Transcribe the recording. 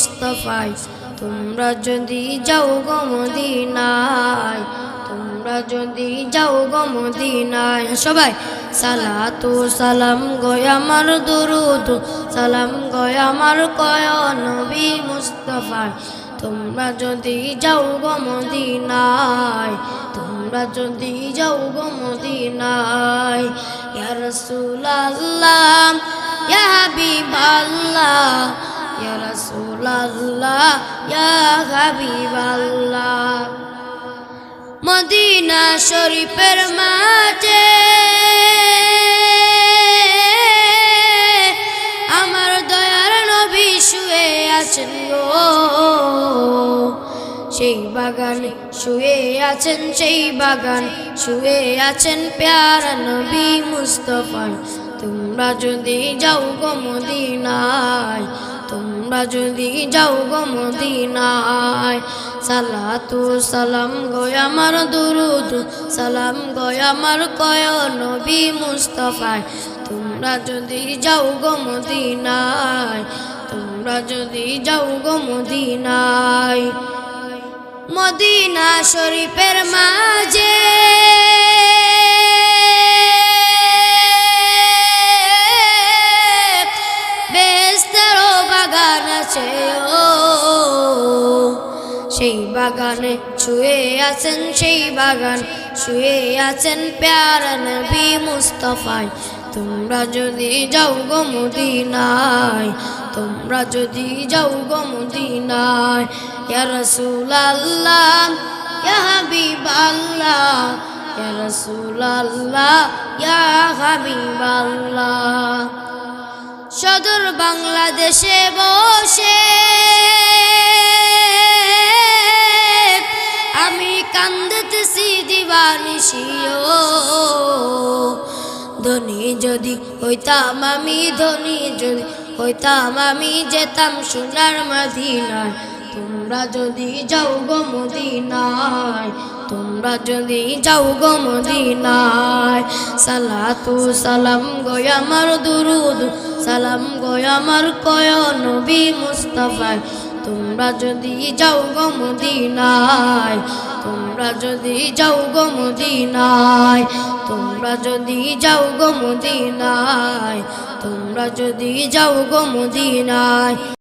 মুস্তাফায় তোমরা যদি যাও গো মদিনায় তোমরা যদি যাও গো মদিনায় সবাই সালাতু সালাম গো আমার দুরুদ সালাম গো আমার কয় নবী মুস্তাফায় তোমরা যদি যাও গো মদিনায় তোমরা যদি যাও গো মদিনায় ইয়া রাসূলুল্লাহ ইয়া হাবিবাল্লাহ ইয়া রাসূলুল্লাহ ইয়া হাবিবাল্লাহ মদিনা শরীফের মাঝে আমার দয়ার নবী শুয়ে আছেন গো সেই বাগানে শুয়ে আছেন সেই বাগান শুয়ে আছেন প্যারা নবী মুস্তাফা তোমরা যদি যাও গো মদিনায় তোমরা যদি যাও গো মদিনায় সালাতু সালাম গো আমার দুরুদ সালাম গো আমার কয় নবী মুস্তাফায় তোমরা যদি যাও গো মদিনায় তোমরা যদি যাও গো মদিনায় মদিনা শরীফের মাঝে বেস্তার বাগান আছে সেই বাগানে শুয়ে আছেন সেই বাগান শুয়ে আছেন প্যারা নবী মুস্তাফায় তোমরা যদি যাও গো মদিনায় তোমরা যদি যাও গো মদিনায় ইয়া রাসূলুল্লাহ ইয়া হাবিবাল্লাহ ইয়া রাসূলুল্লাহ ইয়া হাবিবাল্লাহ সদর বাংলাদেশে বসে আমি কান্দিতেছি দিবানিশিও ধনী যদি হইতাম আমি ধনী যদি হইতাম আমি যেতাম সোনার মদিনায় তোমরা যদি যাও গো মদিনায় তোমরা যদি যাও গো মদিনায় সালাতু সালাম গো আমার দুরুদ সালাম গো আমার কয় নবী মুস্তাফায় তোমরা যদি যাও গো মদিনায় তোমরা যদি যাও গো মদিনায় তোমরা যদি যাও গো মদিনায় তোমরা যদি যাও গো মদিনায়।